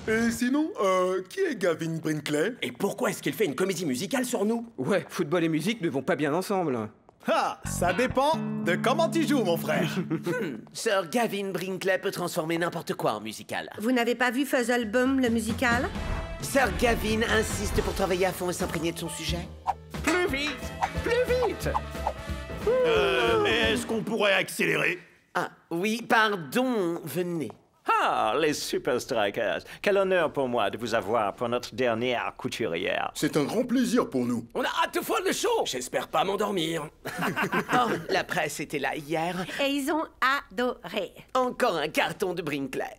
Et sinon, qui est Gavin Brinkley? Et pourquoi est-ce qu'il fait une comédie musicale sur nous? Ouais, football et musique ne vont pas bien ensemble. Ah, ça dépend de comment tu joues, mon frère. Sir Gavin Brinkley peut transformer n'importe quoi en musical. Vous n'avez pas vu Fuzzlebum, le musical? Sir Gavin insiste pour travailler à fond et s'imprégner de son sujet. Plus vite! Plus vite! Est-ce qu'on pourrait accélérer? Ah, oui, pardon, venez. Ah, les Super Strikers! Quel honneur pour moi de vous avoir pour notre dernière couturière. C'est un grand plaisir pour nous. On a hâte de voir le show. J'espère pas m'endormir. Oh, la presse était là hier. Et ils ont adoré. Encore un carton de Brinkley.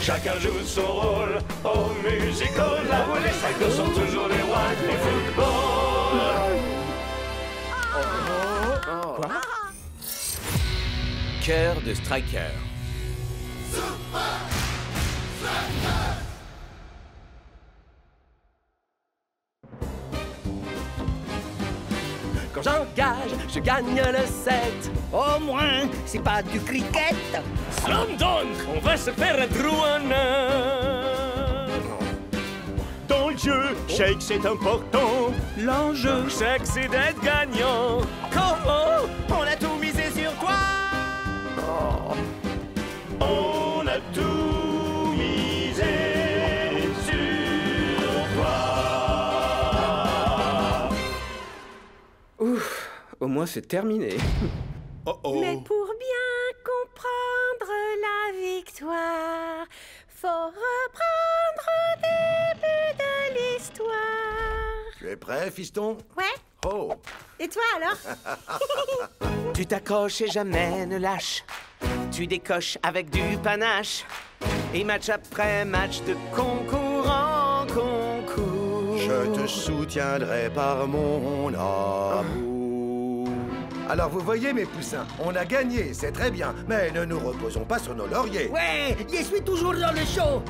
Chacun joue son rôle au musical, là où les Strikers sont toujours les rois du football. Quoi? Cœur de Striker. Quand j'engage, je gagne le 7. Au moins, c'est pas du cricket. Slam dunk, on va se faire un trou en un. Dans le jeu, shake c'est important. L'enjeu, shake c'est d'être gagnant. Comment? On a tout misé sur toi. On a tout misé sur toi. Ouf, au moins c'est terminé. Mais pour bien comprendre la victoire, faut reprendre au début de l'histoire. Tu es prêt, fiston? Ouais? Oh! Et toi alors? Tu t'accroches et jamais ne lâches. Tu décoches avec du panache. Et match après match de concours en concours. Je te soutiendrai par mon amour. Alors vous voyez mes poussins, on a gagné, c'est très bien, mais ne nous reposons pas sur nos lauriers. Ouais, je suis toujours dans le show.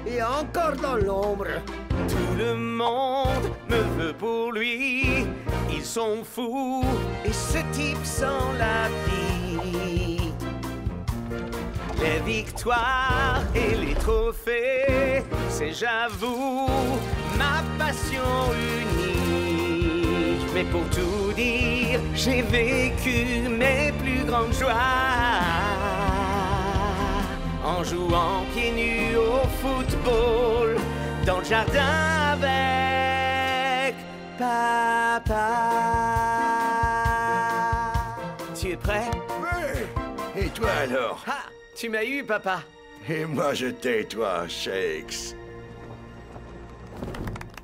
Et encore dans l'ombre. Tout le monde me veut pour lui. Ils sont fous. Et ce type sans la vie. Les victoires et les trophées, c'est j'avoue ma passion unique. Mais pour tout dire, j'ai vécu mes plus grandes joies en jouant pieds nus au football dans le jardin avec papa. Tu es prêt? Ouais. Et toi alors? Ah, tu m'as eu, papa. Et moi je t'ai, toi, Shakes.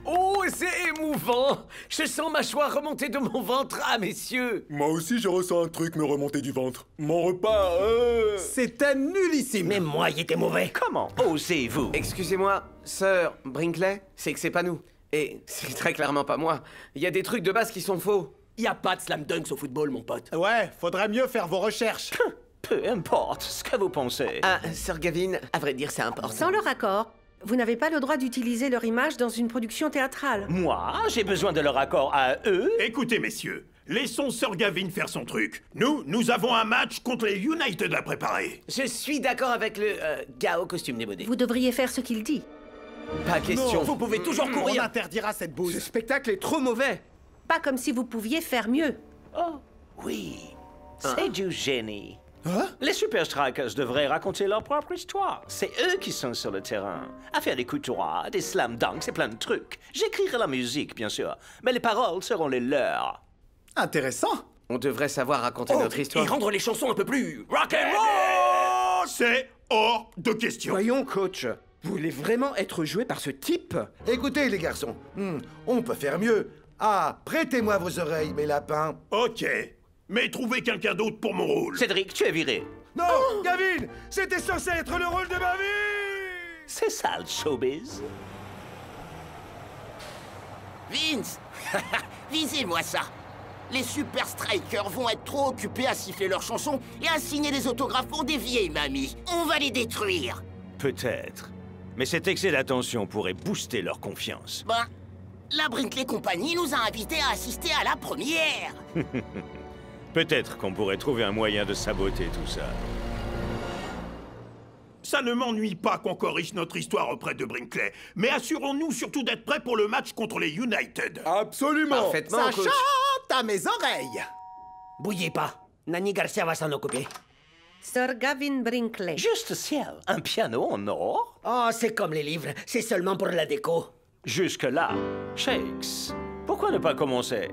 Oh, c'est émouvant. Je sens ma joie remonter de mon ventre, ah, messieurs. Moi aussi, je ressens un truc me remonter du ventre. Mon repas, C'était nullissime. Mais moi, il était mauvais. Comment osez-vous? Excusez-moi, Sir Brinkley, c'est que c'est pas nous. Et c'est très clairement pas moi. Il y a des trucs de base qui sont faux. Il y a pas de slam dunks au football, mon pote. Ouais, faudrait mieux faire vos recherches. Peu importe ce que vous pensez. Ah, Sir Gavin, à vrai dire, c'est important. Sans leur accord, vous n'avez pas le droit d'utiliser leur image dans une production théâtrale. Moi, j'ai besoin de leur accord à eux. Écoutez, messieurs, laissons Sir Gavin faire son truc. Nous avons un match contre les United à préparer. Je suis d'accord avec le gars au costume démodé. Vous devriez faire ce qu'il dit. Pas question, vous pouvez toujours On courir. interdira cette Ce bouse. spectacle est trop mauvais. Pas comme si vous pouviez faire mieux. Oh, oui. C'est du génie. Hein? Les Super Strikers devraient raconter leur propre histoire. C'est eux qui sont sur le terrain. À faire des coups droits, des slam dunks et plein de trucs. J'écrirai la musique, bien sûr. Mais les paroles seront les leurs. Intéressant. On devrait savoir raconter notre histoire. Et rendre les chansons un peu plus rock and roll. Oh, c'est hors de question. Voyons, coach. Vous voulez vraiment être joué par ce type? Écoutez les garçons, on peut faire mieux. Ah, prêtez-moi vos oreilles, mes lapins. Ok, mais trouvez quelqu'un d'autre pour mon rôle. Cédric, tu es viré. Non, Gavin, c'était censé être le rôle de ma vie. C'est ça le showbiz. Vince, visez-moi ça. Les Super Strikers vont être trop occupés à siffler leurs chansons et à signer des autographes pour des vieilles mamies. On va les détruire. Peut-être. Mais cet excès d'attention pourrait booster leur confiance. Ben, la Brinkley Company nous a invités à assister à la première. Peut-être qu'on pourrait trouver un moyen de saboter tout ça. ça ne m'ennuie pas qu'on corrige notre histoire auprès de Brinkley. Mais assurons-nous surtout d'être prêts pour le match contre les United. Absolument. Parfaitement, Ça coach. chante à mes oreilles. Bouillez pas. Nanny Garcia va s'en occuper. Sir Gavin Brinkley. Juste ciel, un piano en or? Oh, c'est comme les livres. C'est seulement pour la déco. Jusque-là, Shakes, pourquoi ne pas commencer?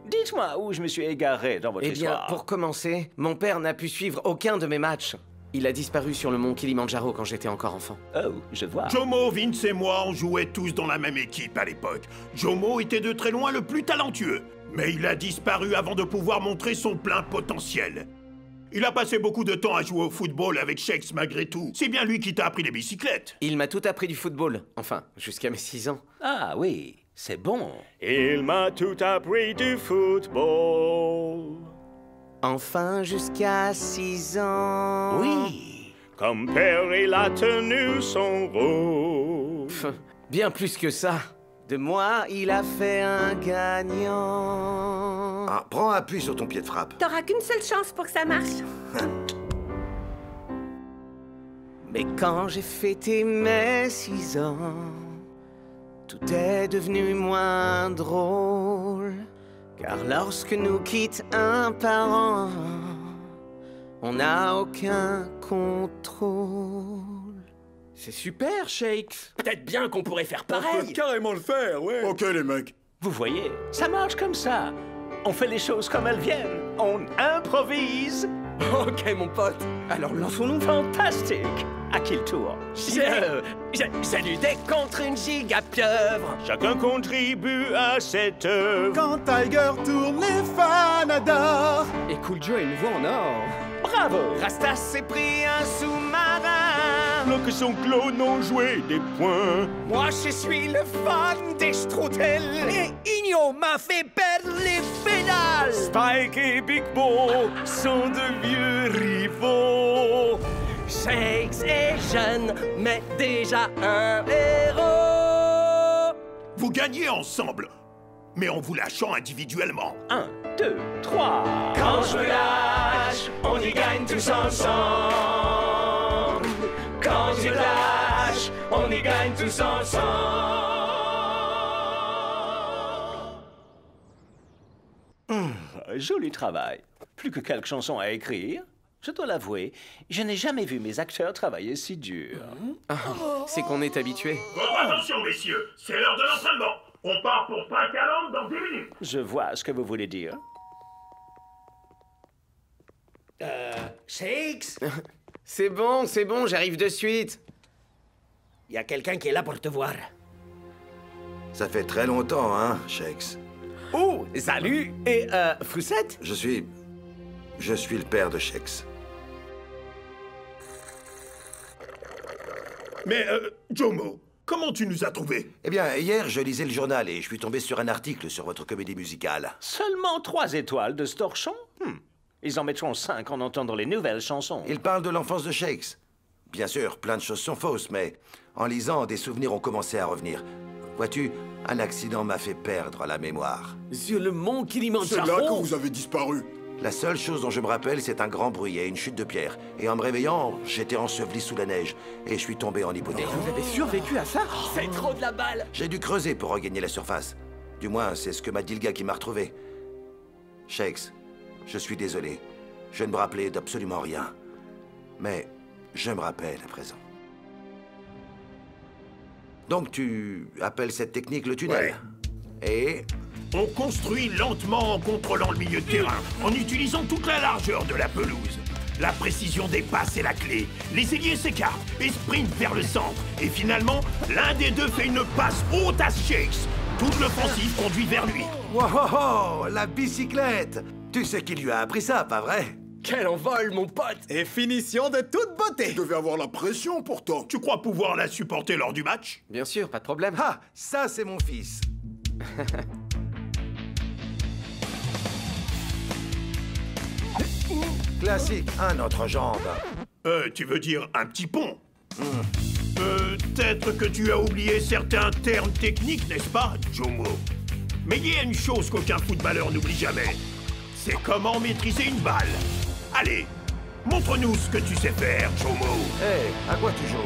Dites-moi où je me suis égaré dans votre Eh bien, histoire. pour commencer, mon père n'a pu suivre aucun de mes matchs. Il a disparu sur le mont Kilimandjaro quand j'étais encore enfant. Oh, je vois. Jomo, Vince et moi, on jouait tous dans la même équipe à l'époque. Jomo était de très loin le plus talentueux. Mais il a disparu avant de pouvoir montrer son plein potentiel. Il a passé beaucoup de temps à jouer au football avec Shakes malgré tout. C'est bien lui qui t'a appris les bicyclettes. Il m'a tout appris du football. Enfin, jusqu'à mes 6 ans. Ah oui, c'est bon. Il m'a tout appris du football. Enfin, jusqu'à 6 ans. Oui. Comme père, il a tenu son rôle. Pff, bien plus que ça. De moi, il a fait un gagnant. Ah, prends appui sur ton pied de frappe. T'auras qu'une seule chance pour que ça marche. Mais quand j'ai fêté mes 6 ans, tout est devenu moins drôle. Car lorsque nous quitte un parent, on n'a aucun contrôle. C'est super, Shakes. Peut-être bien qu'on pourrait faire On peut pareil. carrément le faire, ouais. Ok, les mecs. Vous voyez, ça marche comme ça. On fait les choses comme elles viennent. On improvise. Ok, mon pote. Alors lançons-nous. Fantastique. À qui le tour? J'ai lutté contre une gigapieuvre. Chacun contribue à cette œuvre. Quand Tiger tourne, les fans adorent. Et Cool Joe a une voix en or. Bravo. Rastas s'est pris un sous-marin. Alors que son clone ont joué des points. Moi, je suis le fan des Strudel. Et Igno m'a fait perdre les pédales. Spike et Big Bo sont de vieux rivaux. Shakes est jeune, mais déjà un héros. Vous gagnez ensemble, mais en vous lâchant individuellement. 1, 2, 3. Quand je me lâche, on y gagne tous ensemble. Quand je lâche, on y gagne tous ensemble. Joli travail. Plus que quelques chansons à écrire. Je dois l'avouer, je n'ai jamais vu mes acteurs travailler si dur. C'est qu'on est habitué. Votre attention, messieurs, c'est l'heure de l'entraînement. On part pour Prince-Caland dans 10 minutes. Je vois ce que vous voulez dire. Shakes, C'est bon, j'arrive de suite. il y a quelqu'un qui est là pour te voir. Ça fait très longtemps, hein, Shakes. Oh, salut. Et, Foussette? Je suis le père de Shakes. Mais, Jomo, comment tu nous as trouvés? Eh bien, hier, je lisais le journal et je suis tombé sur un article sur votre comédie musicale. Seulement 3 étoiles de ce torchon? Ils en mettront 5 en entendant les nouvelles chansons. Il parle de l'enfance de Shakes. Bien sûr, plein de choses sont fausses, mais en lisant, des souvenirs ont commencé à revenir. Vois-tu, un accident m'a fait perdre la mémoire. Sur le mont C'est Kilimandjaro. là que vous avez disparu. La seule chose dont je me rappelle, c'est un grand bruit et une chute de pierre. Et en me réveillant, j'étais enseveli sous la neige et je suis tombé en hypothermie. Vous avez survécu à ça? C'est trop de la balle. J'ai dû creuser pour regagner la surface. Du moins, c'est ce que m'a dit le gars qui m'a retrouvé. Shakes, je suis désolé. Je ne me rappelais d'absolument rien. Mais je me rappelle à présent. Donc tu appelles cette technique le tunnel? Et On construit lentement en contrôlant le milieu de terrain, en utilisant toute la largeur de la pelouse. La précision des passes est la clé. Les ailiers s'écartent et sprintent vers le centre. Et finalement, l'un des deux fait une passe haute à Shakes. Toute l'offensive conduit vers lui. wow, la bicyclette! Tu sais qui lui a appris ça, pas vrai? Quel envol, mon pote. Et finition de toute beauté. Tu devais avoir la pression pourtant. Tu crois pouvoir la supporter lors du match? Bien sûr, pas de problème. Ah, ça c'est mon fils. Classique, un autre jambe. Tu veux dire un petit pont? Peut-être que tu as oublié certains termes techniques, n'est-ce pas, Jomo? Mais il y a une chose qu'aucun footballeur n'oublie jamais. C'est comment maîtriser une balle. Allez, Montre-nous ce que tu sais faire, Jomo. Hé, à quoi tu joues?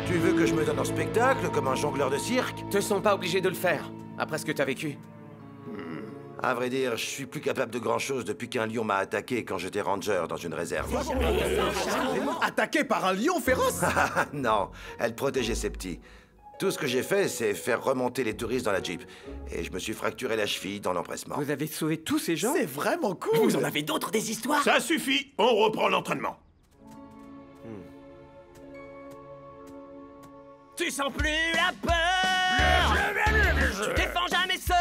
Tu veux que je me donne en spectacle comme un jongleur de cirque? Te sens pas obligé de le faire, après ce que t'as vécu. À vrai dire, je suis plus capable de grand-chose depuis qu'un lion m'a attaqué quand j'étais ranger dans une réserve. Attaqué par un lion féroce? Non, elle protégeait ses petits. Tout ce que j'ai fait, c'est faire remonter les touristes dans la Jeep. Et je me suis fracturé la cheville dans l'empressement. Vous avez sauvé tous ces gens? C'est vraiment cool! Vous en avez d'autres des histoires? Ça suffit, on reprend l'entraînement. Tu sens plus la peur. Tu défends jamais seul.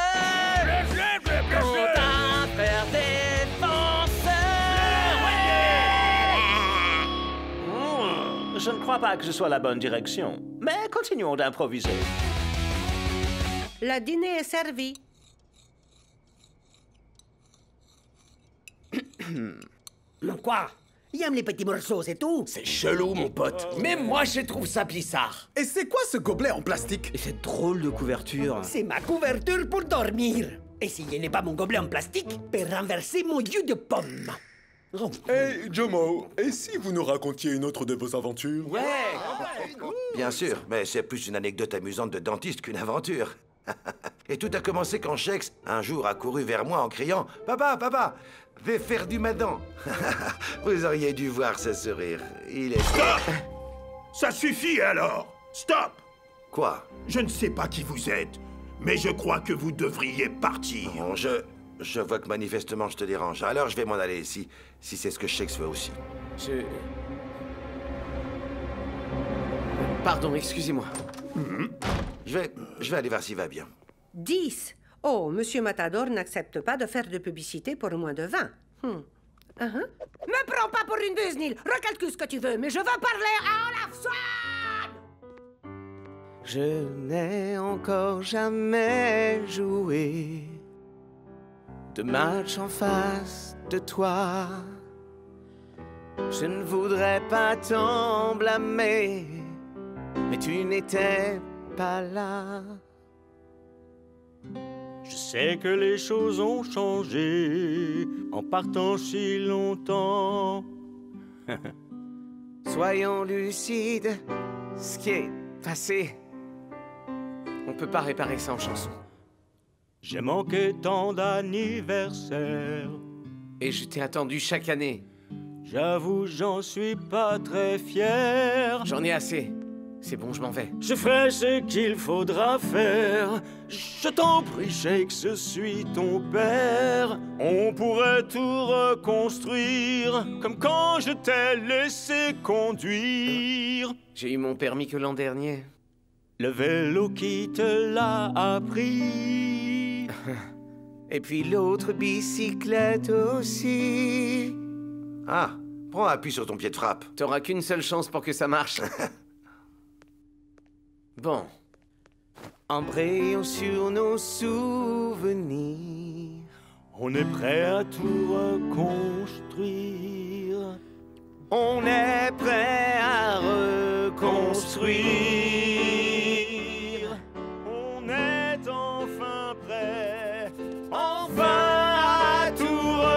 Quand un frère défenseur. Je ne crois pas que ce soit la bonne direction. Mais continuons d'improviser. Le dîner est servi. Quoi? Il aime les petits morceaux, c'est tout? C'est chelou, mon pote. Même moi, je trouve ça bizarre. Et c'est quoi ce gobelet en plastique? Et cette drôle de couverture. C'est ma couverture pour dormir. Et s'il n'est pas mon gobelet en plastique, peut renverser mon jus de pomme. Hey, Jomo, et si vous nous racontiez une autre de vos aventures? Ouais. Bien sûr, mais c'est plus une anecdote amusante de dentiste qu'une aventure. Et tout a commencé quand Shex, un jour, a couru vers moi en criant « Papa, papa, vais faire du madon !» Vous auriez dû voir ce sourire. Il est... Stop! Ça suffit alors! Stop! Quoi? Je ne sais pas qui vous êtes, mais je crois que vous devriez partir. Bon, je vois que manifestement je te dérange. Alors je vais m'en aller, si c'est ce que Shex veut aussi. Pardon, excusez-moi. Je vais aller voir s'il va bien. 10. Oh, Monsieur Matador n'accepte pas de faire de publicité pour moins de 20. Me prends pas pour une Disney. Recalcule ce que tu veux, mais je veux parler à Olafson! Je n'ai encore jamais joué de match en face de toi. Je ne voudrais pas t'en blâmer, mais tu n'étais pas là. Je sais que les choses ont changé en partant si longtemps. Soyons lucides, ce qui est passé, on peut pas réparer ça en chanson. J'ai manqué tant d'anniversaires. Et je t'ai attendu chaque année. J'avoue, j'en suis pas très fier. J'en ai assez. C'est bon, je m'en vais. Je ferai ce qu'il faudra faire. Je t'en prie, Sheik, je suis ton père. On pourrait tout reconstruire, comme quand je t'ai laissé conduire. J'ai eu mon permis que l'an dernier. Le vélo qui te l'a appris. Et puis l'autre bicyclette aussi. Ah, prends appui sur ton pied de frappe. T'auras qu'une seule chance pour que ça marche. Bon. Embrayons sur nos souvenirs. On est prêt à tout reconstruire. On est prêt à reconstruire. On est enfin prêt, Enfin à tout reconstruire.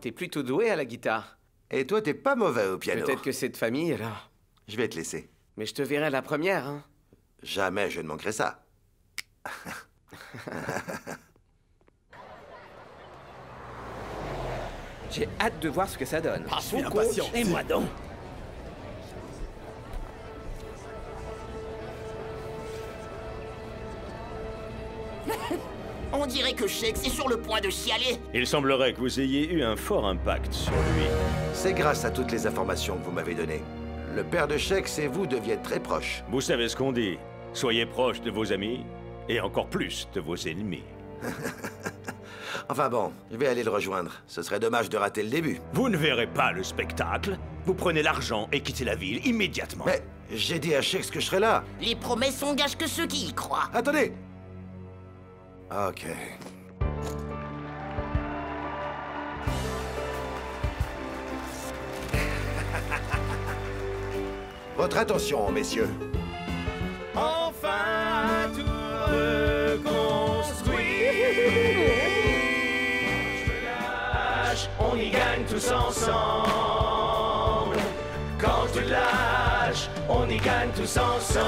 T'es plutôt doué à la guitare. Et toi, t'es pas mauvais au piano. Peut-être que c'est de famille, alors. Je vais te laisser. Mais je te verrai la première, hein. Jamais je ne manquerai ça. J'ai hâte de voir ce que ça donne. Je suis impatient. Et moi donc? On dirait que Shex est sur le point de chialer. Il semblerait que vous ayez eu un fort impact sur lui. C'est grâce à toutes les informations que vous m'avez données. Le père de Shex et vous deviez très proches. Vous savez ce qu'on dit. Soyez proches de vos amis et encore plus de vos ennemis. Enfin bon, je vais aller le rejoindre. Ce serait dommage de rater le début. Vous ne verrez pas le spectacle. Vous prenez l'argent et quittez la ville immédiatement. Mais j'ai dit à Shex que je serais là. Les promesses engagent que ceux qui y croient. Attendez. Ok. Votre attention, messieurs. Enfin à tout tous ensemble. Quand tu lâches, on y gagne tous ensemble.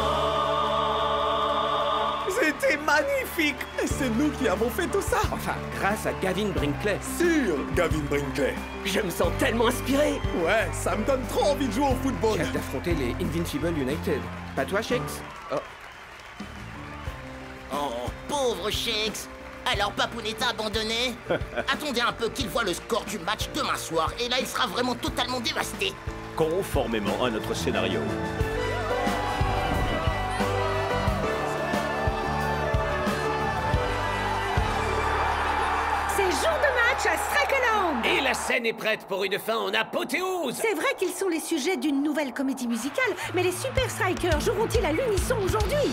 C'était magnifique! Et c'est nous qui avons fait tout ça! Enfin, grâce à Gavin Brinkley. Sûr, Gavin Brinkley. Je me sens tellement inspiré. Ouais, ça me donne trop envie de jouer au football! J'ai hâte d'affronter les Invincible United. Pas toi, Shakes? Oh. Oh, pauvre Shakes. Alors Papoun t'a abandonné? Attendez un peu qu'il voit le score du match demain soir, et là il sera vraiment totalement dévasté. Conformément à notre scénario. C'est jour de match à Strakeland! Et la scène est prête pour une fin en apothéose. C'est vrai qu'ils sont les sujets d'une nouvelle comédie musicale, mais les Super Strikers joueront-ils à l'unisson aujourd'hui?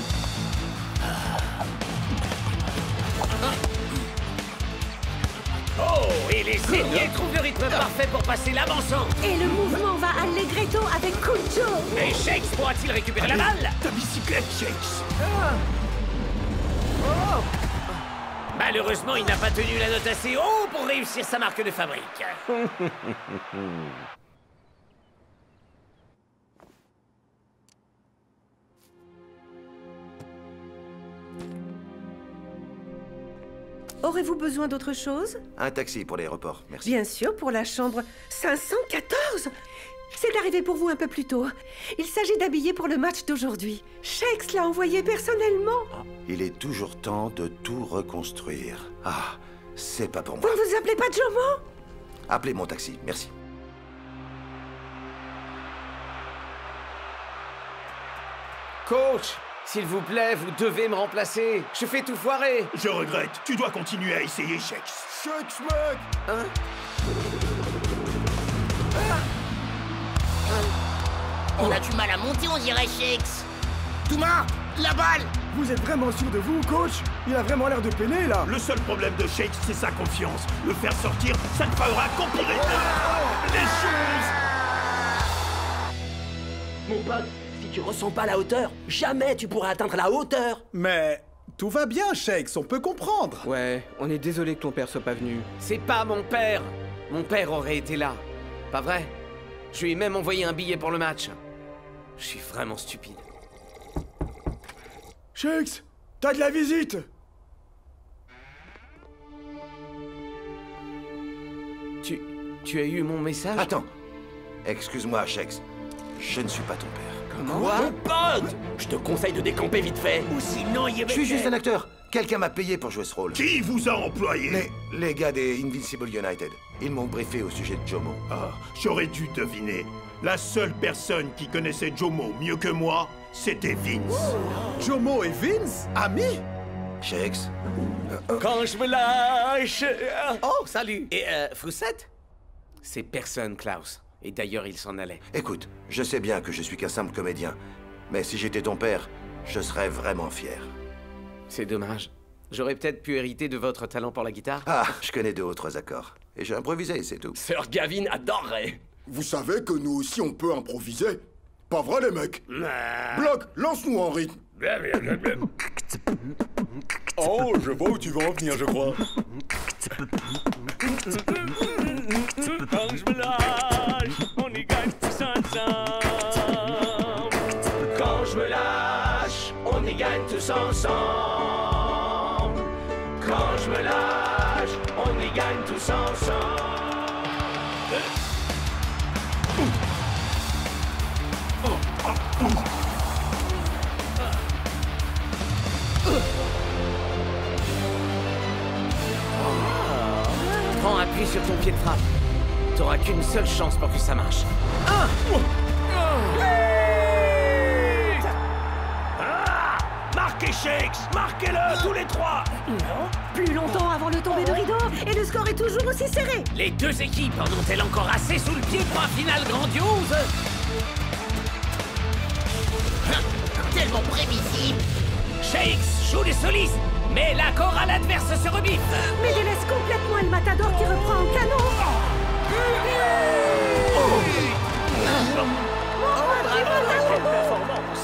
Oh, et les ailiers trouvent le rythme parfait pour passer l'avancement. Et le mouvement va allegretto avec Cujo! Mais Shakes pourra-t-il récupérer la balle? Ta bicyclette, Shakes. Malheureusement, il n'a pas tenu la note assez haut pour réussir sa marque de fabrique. Aurez-vous besoin d'autre chose? Un taxi pour l'aéroport, merci. Bien sûr, pour la chambre 514! C'est arrivé pour vous un peu plus tôt. Il s'agit d'habiller pour le match d'aujourd'hui. Shakes l'a envoyé personnellement. Il est toujours temps de tout reconstruire. Ah, c'est pas pour Vous moi. ne vous appelez pas Jomo? Appelez mon taxi, merci. Coach, s'il vous plaît, vous devez me remplacer. Je fais tout foirer. Je regrette. Tu dois continuer à essayer, Shakes. Shakes, mec. Hein? On a du mal à monter, on dirait, Shakes. Touma, la balle! Vous êtes vraiment sûr de vous, coach? Il a vraiment l'air de peiner, là! Le seul problème de Shakes, c'est sa confiance. Le faire sortir, ça ne fera qu'empirer les choses. Mon pote, si tu ressens pas la hauteur, jamais tu pourras atteindre la hauteur. Mais tout va bien, Shakes, on peut comprendre! Ouais, on est désolé que ton père soit pas venu. C'est pas mon père. Mon père aurait été là. Pas vrai? Je lui ai même envoyé un billet pour le match. Je suis vraiment stupide. Shakes, t'as de la visite! Tu as eu mon message? Attends. Excuse-moi, Shakes. Je ne suis pas ton père. Quoi? Mon pote! Je te conseille de décamper vite fait, ou sinon il y a... Je suis juste un acteur. Quelqu'un m'a payé pour jouer ce rôle. Qui vous a employé? Les gars des Invincible United. Ils m'ont briefé au sujet de Jomo. Ah, j'aurais dû deviner. La seule personne qui connaissait Jomo mieux que moi, c'était Vince. Jomo et Vince? Amis? Shakes? Quand je me lâche... Oh, salut! Et, Foussette? C'est personne, Klaus. Et d'ailleurs, il s'en allait. Écoute, je sais bien que je suis qu'un simple comédien. Mais si j'étais ton père, je serais vraiment fier. C'est dommage. J'aurais peut-être pu hériter de votre talent pour la guitare. Ah, je connais 2 ou 3 accords. Et j'ai improvisé, c'est tout. Sœur Gavin adorerait. Vous savez que nous aussi on peut improviser? Pas vrai, les mecs? Bloc, lance-nous un rythme. Oh, je vois où tu veux en venir, je crois. Quand je me lâche, on y gagne tous ensemble. Quand je me lâche, on y gagne tous ensemble. Quand je me lâche, on y gagne tous ensemble. Prends appui sur ton pied de frappe. T'auras qu'une seule chance pour que ça marche. Marquez Shakes! Marquez-le, tous les 3! Plus longtemps avant le tombé de rideau, et le score est toujours aussi serré! Les deux équipes en ont-elles encore assez sous le pied pour un final grandiose? Tellement prévisible! Shakes joue les solistes, mais la chorale adverse se rebiffe. Mais délaisse complètement El Matador qui reprend en canon!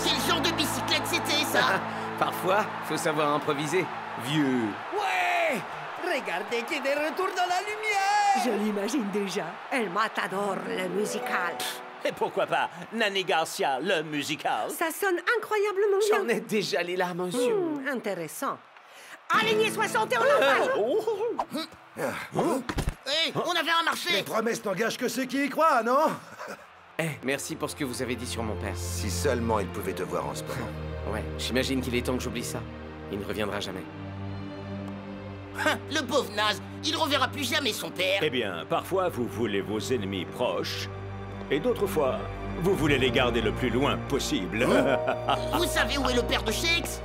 Quel genre de bicyclette c'était, ça? Parfois, faut savoir improviser. Vieux. Ouais! Regardez qui est de retour dans la lumière! Je l'imagine déjà. El Matador, le musical. Et pourquoi pas Nanny Garcia, le musical? Ça sonne incroyablement bien. J'en ai déjà les larmes aux yeux. Intéressant. Aligné 60 et on en parle. Hé, on avait un marché. Les promesses n'engagent que ceux qui y croient, non? Merci pour ce que vous avez dit sur mon père. Si seulement il pouvait te voir en ce moment. Ouais, j'imagine qu'il est temps que j'oublie ça. Il ne reviendra jamais. Le pauvre naze, il reverra plus jamais son père. Eh bien, parfois vous voulez vos ennemis proches, et d'autres fois, vous voulez les garder le plus loin possible. Vous savez où est le père de Shakes?